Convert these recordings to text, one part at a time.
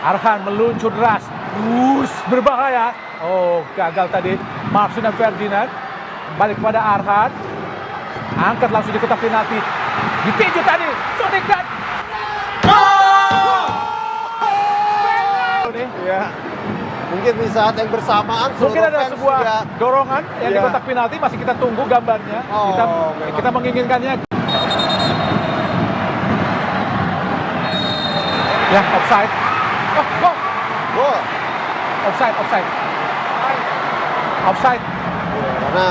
Arhan meluncur deras. Berbahaya. Oh, gagal tadi. Marcelino Ferdinand. Balik kepada Arhan. Angkat langsung di kotak penalti. Ditinju tadi. Shooting dan Iya. Mungkin di saat yang bersamaan mungkin seluruh ada fans sebuah juga. dorongan yang di Iya. kotak penalti. Masih kita tunggu gambarnya. Oh, memang. Kita menginginkannya. Ya, offside. Oh. Gol. Offside. Offside. Ya, karena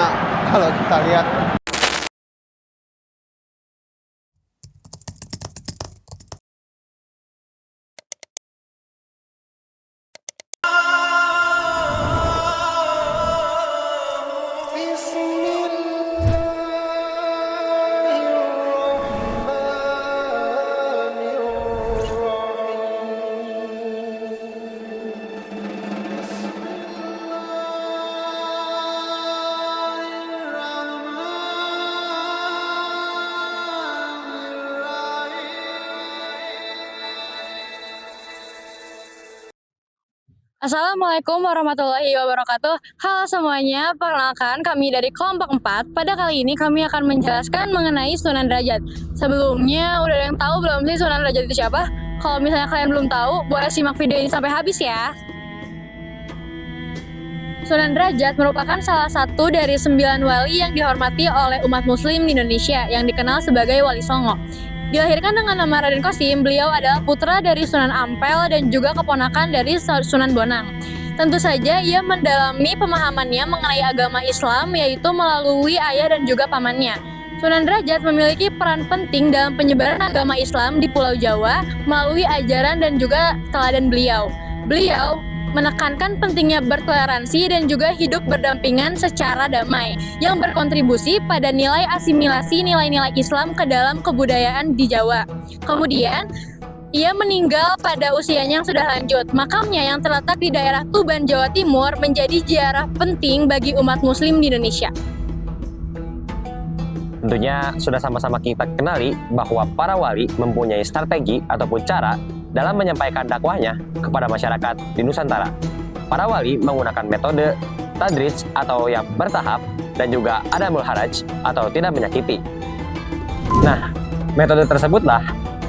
kalau kita lihat Assalamualaikum warahmatullahi wabarakatuh. Halo semuanya, perkenalkan kami dari kelompok 4. Pada kali ini kami akan menjelaskan mengenai Sunan Derajat. Sebelumnya, udah ada yang tahu belum sih Sunan Derajat itu siapa? Kalau misalnya kalian belum tahu, boleh simak video ini sampai habis ya. Sunan Derajat merupakan salah satu dari 9 wali yang dihormati oleh umat muslim di Indonesia yang dikenal sebagai Wali Songo. Dilahirkan dengan nama Raden Kosim, beliau adalah putra dari Sunan Ampel dan juga keponakan dari Sunan Bonang. Tentu saja ia mendalami pemahamannya mengenai agama Islam yaitu melalui ayah dan juga pamannya. Sunan Derajat memiliki peran penting dalam penyebaran agama Islam di Pulau Jawa melalui ajaran dan juga teladan beliau. Beliau menekankan pentingnya bertoleransi dan juga hidup berdampingan secara damai yang berkontribusi pada nilai asimilasi nilai-nilai Islam ke dalam kebudayaan di Jawa. Kemudian, ia meninggal pada usianya yang sudah lanjut. Makamnya yang terletak di daerah Tuban, Jawa Timur menjadi ziarah penting bagi umat muslim di Indonesia. Tentunya sudah sama-sama kita kenali bahwa para wali mempunyai strategi ataupun cara dalam menyampaikan dakwahnya kepada masyarakat di Nusantara. Para wali menggunakan metode tadrij atau yang bertahap dan juga adamul haraj atau tidak menyakiti. Nah, metode tersebutlah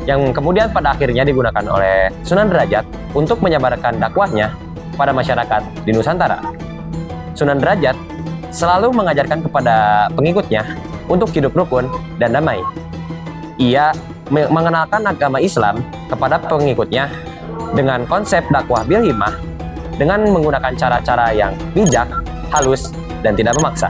yang kemudian pada akhirnya digunakan oleh Sunan Derajat untuk menyebarkan dakwahnya pada masyarakat di Nusantara. Sunan Derajat selalu mengajarkan kepada pengikutnya untuk hidup rukun dan damai. Ia mengenalkan agama Islam kepada pengikutnya dengan konsep dakwah bil himmah dengan menggunakan cara-cara yang bijak, halus, dan tidak memaksa.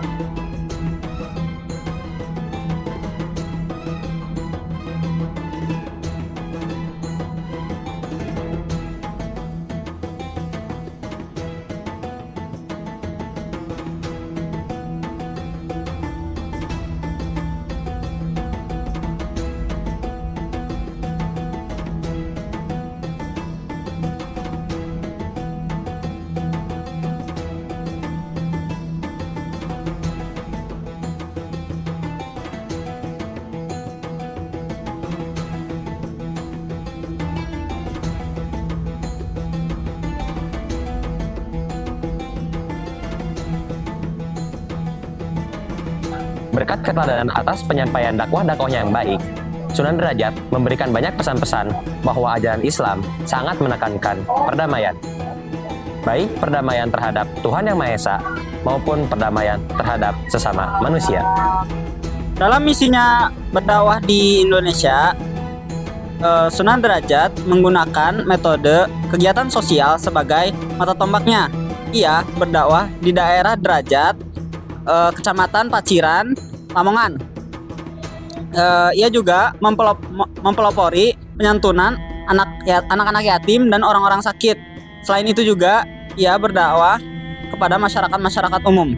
Berkat keteladanan atas penyampaian dakwah-dakwahnya yang baik, Sunan Derajat memberikan banyak pesan-pesan bahwa ajaran Islam sangat menekankan perdamaian. Baik perdamaian terhadap Tuhan Yang Maha Esa maupun perdamaian terhadap sesama manusia. Dalam misinya berdakwah di Indonesia, Sunan Derajat menggunakan metode kegiatan sosial sebagai mata tombaknya. Ia berdakwah di daerah Derajat, Kecamatan Paciran, Lamongan. Ia juga mempelopori penyantunan anak-anak yatim dan orang-orang sakit. Selain itu juga ia berdakwah kepada masyarakat umum.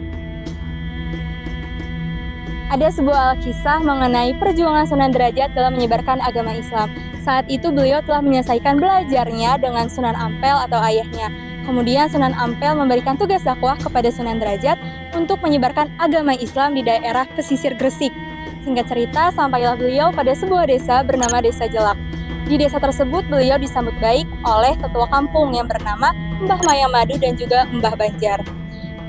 Ada sebuah kisah mengenai perjuangan Sunan Derajat dalam menyebarkan agama Islam. Saat itu beliau telah menyelesaikan belajarnya dengan Sunan Ampel atau ayahnya. Kemudian Sunan Ampel memberikan tugas dakwah kepada Sunan Derajat untuk menyebarkan agama Islam di daerah pesisir Gresik. Singkat cerita, sampailah beliau pada sebuah desa bernama Desa Jelak. Di desa tersebut beliau disambut baik oleh ketua kampung yang bernama Mbah Maya Madu dan juga Mbah Banjar.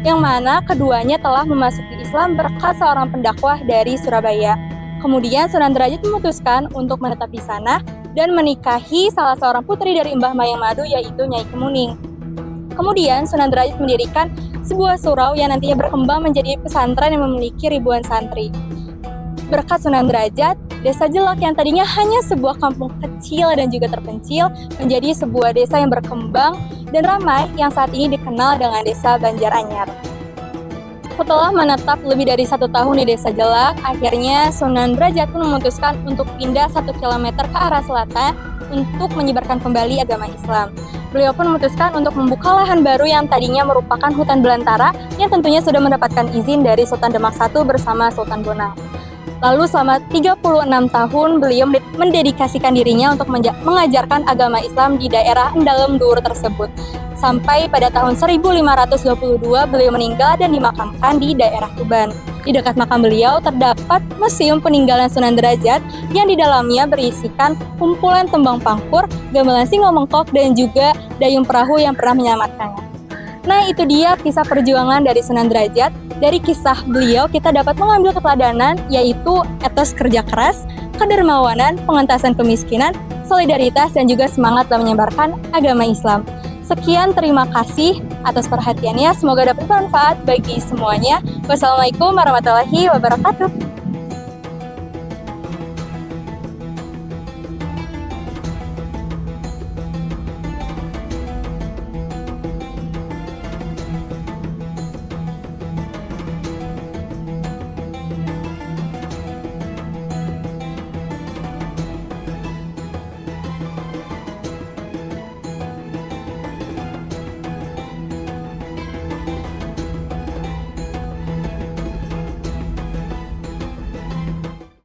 Yang mana keduanya telah memasuki Islam berkat seorang pendakwah dari Surabaya. Kemudian Sunan Derajat memutuskan untuk menetap di sana dan menikahi salah seorang putri dari Mbah Maya Madu yaitu Nyai Kemuning. Kemudian Sunan Derajat mendirikan sebuah surau yang nantinya berkembang menjadi pesantren yang memiliki ribuan santri. Berkat Sunan Derajat, Desa Jelak yang tadinya hanya sebuah kampung kecil dan juga terpencil menjadi sebuah desa yang berkembang dan ramai yang saat ini dikenal dengan Desa Banjaranyar. Setelah menetap lebih dari 1 tahun di Desa Jelak, akhirnya Sunan Derajat pun memutuskan untuk pindah 1 kilometer ke arah selatan untuk menyebarkan kembali agama Islam. Beliau pun memutuskan untuk membuka lahan baru yang tadinya merupakan hutan belantara yang tentunya sudah mendapatkan izin dari Sultan Demak I bersama Sultan Bonang. Lalu selama 36 tahun beliau mendedikasikan dirinya untuk mengajarkan agama Islam di daerah Endalem Dur tersebut. Sampai pada tahun 1522 beliau meninggal dan dimakamkan di daerah Tuban. Di dekat makam beliau terdapat museum peninggalan Sunan Derajat yang di dalamnya berisikan kumpulan tembang pangkur, gamelan singo mengkok dan juga dayung perahu yang pernah menyelamatkannya. Nah, itu dia kisah perjuangan dari Sunan Derajat. Dari kisah beliau kita dapat mengambil keteladanan yaitu etos kerja keras, kedermawanan, pengentasan kemiskinan, solidaritas dan juga semangat dalam menyebarkan agama Islam. Sekian, terima kasih atas perhatiannya. Semoga dapat bermanfaat bagi semuanya. Wassalamualaikum warahmatullahi wabarakatuh.